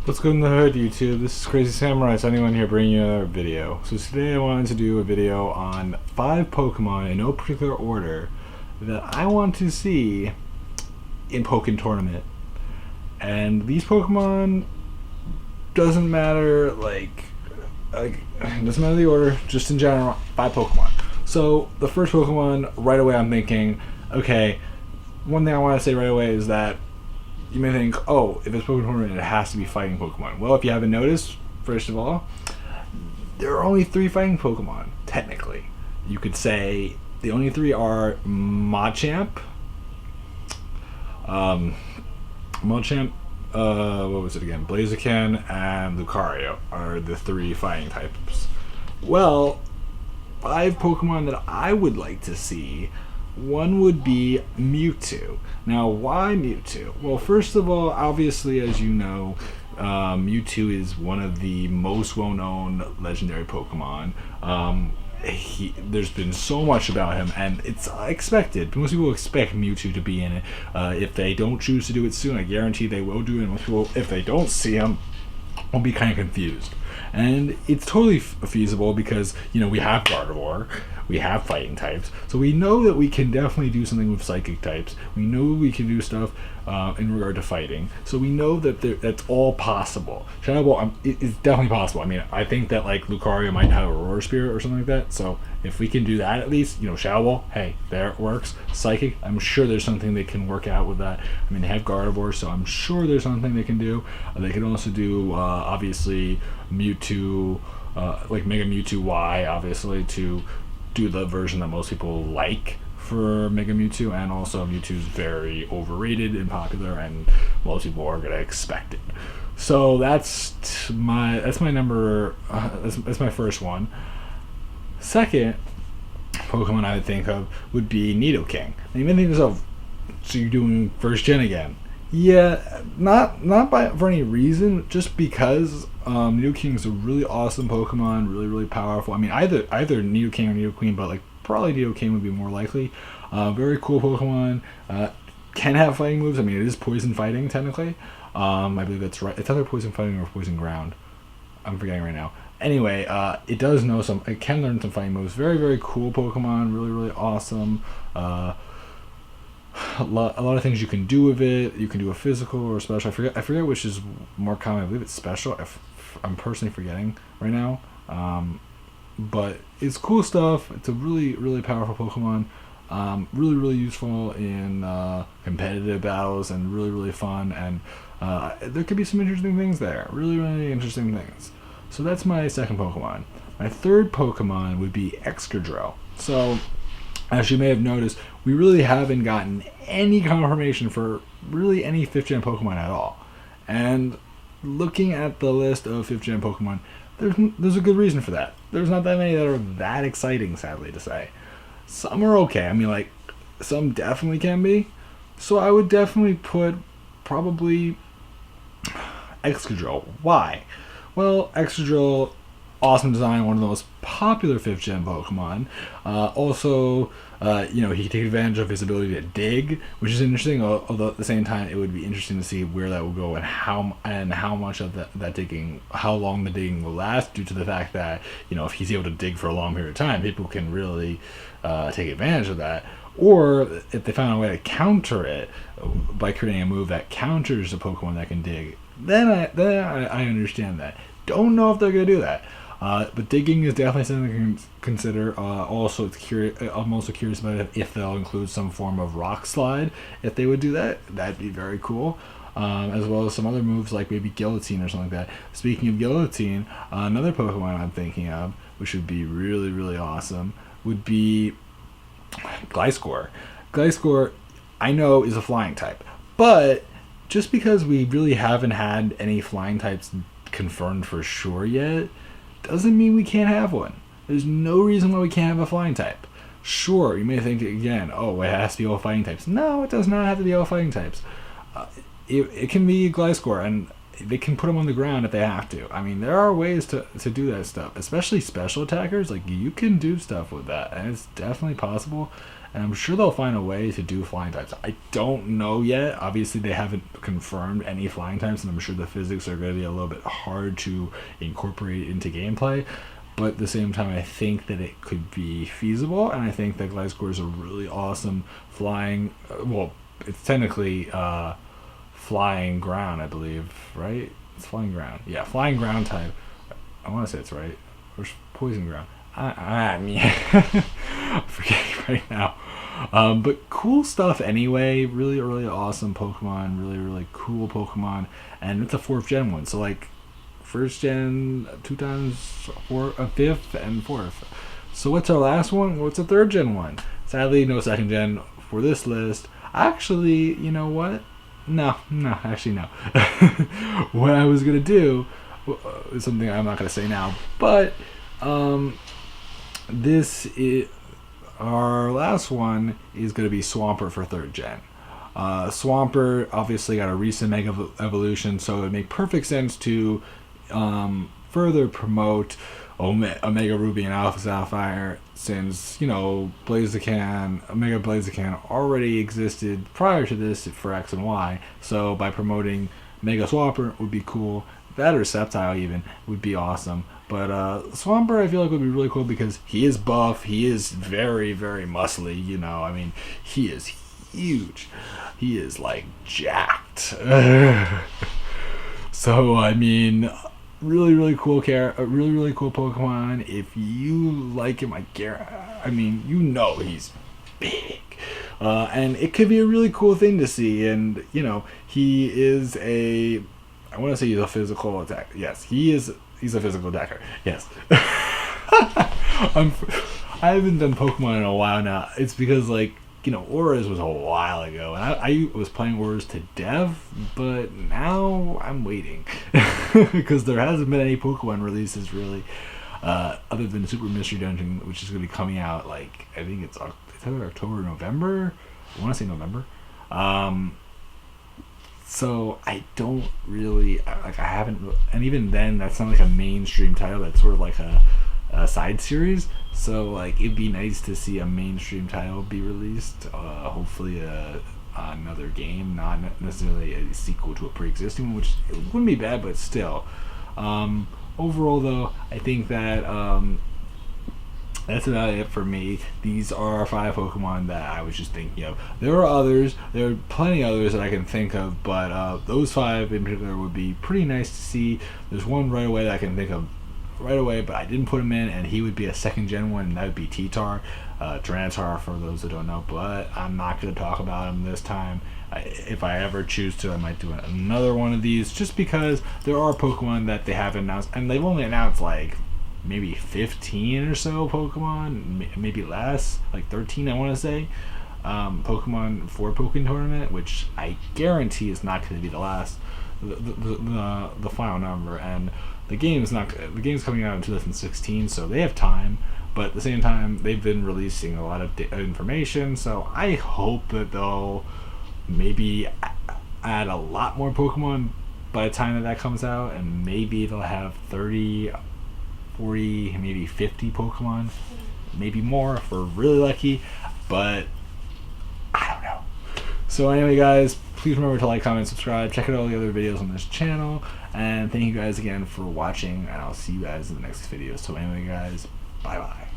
What's good in the hood, YouTube? This is Crazy Samurai signing on here bringing you another video. So today I wanted to do a video on 5 Pokemon in no particular order that I want to see in Pokken Tournament. And these Pokemon doesn't matter doesn't matter the order, just in general, 5 Pokemon. So the first Pokemon, right away I'm thinking, okay, one thing I want to say right away is that you may think, oh, if it's Pokemon Tournament, it has to be fighting Pokemon. Well, if you haven't noticed, first of all, there are only 3 fighting Pokemon, technically. You could say the only 3 are Machamp, what was it again? Blaziken and Lucario are the 3 fighting types. Well, 5 Pokemon that I would like to see. One would be Mewtwo. Now, why Mewtwo? Well, first of all, obviously, as you know, Mewtwo is one of the most well-known legendary Pokemon. There's been so much about him, and it's expected. Most people expect Mewtwo to be in it. If they don't choose to do it soon, I guarantee they will do it. And most people, if they don't see him, will be kind of confused. And it's totally feasible because, we have Gardevoir, we have fighting types, so we know that we can definitely do something with psychic types. We know we can do stuff in regard to fighting, so we know that that's all possible. Shadow Ball it's definitely possible. I mean, I think that Lucario might have a Roar Spirit or something like that, so if we can do that at least, Shadow Ball, hey, there it works. Psychic, I'm sure there's something they can work out with that. I mean, they have Gardevoir, so I'm sure there's something they can do. They can also do, obviously, Mewtwo, Mega Mewtwo Y, obviously, to do the version that most people like for Mega Mewtwo, and also Mewtwo's very overrated and popular, and most people are gonna expect it. So that's my number. That's my first one. Second Pokemon I would think of would be Nidoking. Now you may think to yourself, so you're doing first gen again? Yeah, not for any reason, just because Nidoking is a really awesome Pokemon, really powerful. I mean, either Nidoking or Nidoqueen, but probably Nidoking would be more likely. Very cool Pokemon. Can have fighting moves. I mean, it is poison fighting technically. I believe that's right. It's either poison fighting or poison ground. I'm forgetting right now. Anyway, it does know some. It can learn some fighting moves. Very cool Pokemon. Really awesome. A lot of things you can do with it. You can do a physical or a special. I forget which is more common. I believe it's special. I'm personally forgetting right now. But it's cool stuff. It's a really powerful Pokemon. Really useful in competitive battles, and really fun. And there could be some interesting things there. Really interesting things. So that's my second Pokemon. My third Pokemon would be Extradrill. So, as you may have noticed, we really haven't gotten any confirmation for really any 5th gen Pokemon at all. And looking at the list of 5th gen Pokemon, there's a good reason for that. There's not that many that are that exciting, sadly to say. Some are okay. I mean, some definitely can be. So I would definitely put probably Excadrill. Why? Well, Excadrill, awesome design, one of the most popular 5th gen Pokemon. Also, he can take advantage of his ability to dig, which is interesting. Although at the same time, it would be interesting to see where that will go and how much of that digging, how long the digging will last. Due to the fact that if he's able to dig for a long period of time, people can really take advantage of that. Or if they found a way to counter it by creating a move that counters a Pokemon that can dig, then I understand that. Don't know if they're gonna do that. But digging is definitely something you can consider. Also, I'm also curious about if they'll include some form of rock slide. If they would do that, that'd be very cool. As well as some other moves like maybe Guillotine or something like that. Speaking of Guillotine, another Pokemon I'm thinking of, which would be really awesome, would be Gliscor. Gliscor, I know, is a flying type, but just because we really haven't had any flying types confirmed for sure yet, doesn't mean we can't have one. There's no reason why we can't have a flying type. Sure, you may think again, oh, it has to be all fighting types. No, it does not have to be all fighting types. It can be Gliscor, and they can put them on the ground if they have to. I mean, there are ways to do that stuff, especially special attackers. You can do stuff with that, and it's definitely possible. and I'm sure they'll find a way to do flying types. I don't know yet. Obviously, they haven't confirmed any flying types, and I'm sure the physics are going to be a little bit hard to incorporate into gameplay. But at the same time, I think that it could be feasible, and I think that Gliscor is a really awesome flying. Well, it's technically flying ground, I believe, right? It's flying ground. Yeah, flying ground type. I want to say it's right. Or poison ground. I mean, I'm forgetting right now. But cool stuff anyway. Really, really awesome Pokemon. Really, really cool Pokemon. And it's a 4th gen one. So, like, 1st gen, 2 times, 5th, and 4th. So, what's our last one? What's a 3rd gen one? Sadly, no 2nd gen for this list. Actually, you know what? No, actually, no. What I was going to do is something I'm not going to say now. But, this is our last one is going to be Swampert for 3rd gen. Swampert obviously got a recent Mega Evolution, so it would make perfect sense to further promote Omega Ruby and Alpha Sapphire, since, you know, Omega Blaziken already existed prior to this for X and Y. So by promoting Mega Swampert would be cool. That or Sceptile even would be awesome. But Swampert I feel like would be really cool because he is buff. He is very, very muscly. You know, I mean, he is huge. He is like jacked. So I mean, really, really cool really, really cool Pokemon. If you like him, I mean, you know he's big. And it could be a really cool thing to see. And, you know, he is I want to say he's a physical attack. Yes, he's a physical attacker. Yes. I haven't done Pokemon in a while now. It's because, like, you know, Auras was a while ago, and I was playing Auras to death, but now I'm waiting because there hasn't been any Pokemon releases really, other than Super Mystery Dungeon, which is going to be coming out, like, I think it's either October or November. I want to say November. So I don't really, like, I haven't, and even then that's not like a mainstream title. That's sort of like a side series. So, like, it'd be nice to see a mainstream title be released. Hopefully another game, not necessarily a sequel to a pre-existing one, which it wouldn't be bad, but still. Overall, though, I think that that's about it for me. These are our 5 Pokemon that I was just thinking of. There are others. There are plenty others that I can think of, but those 5 in particular would be pretty nice to see. There's one right away that I can think of right away, but I didn't put him in, and he would be a 2nd gen one, and that would be T-Tar, Tyranitar for those that don't know, but I'm not going to talk about him this time. If I ever choose to, I might do another one of these, just because there are Pokemon that they haven't announced, and they've only announced like maybe 15 or so Pokemon, maybe less, like 13 I want to say, Pokemon for Pokken Tournament, which I guarantee is not going to be the last, the final number. And the game's coming out in 2016, so they have time, but at the same time they've been releasing a lot of information, so I hope that they'll maybe add a lot more Pokemon by the time that comes out, and maybe they'll have 30, 40, maybe 50 Pokemon, maybe more if we're really lucky, but I don't know. So anyway, guys, please remember to like, comment, subscribe, check out all the other videos on this channel, and thank you guys again for watching, and I'll see you guys in the next video. So anyway, guys, bye bye.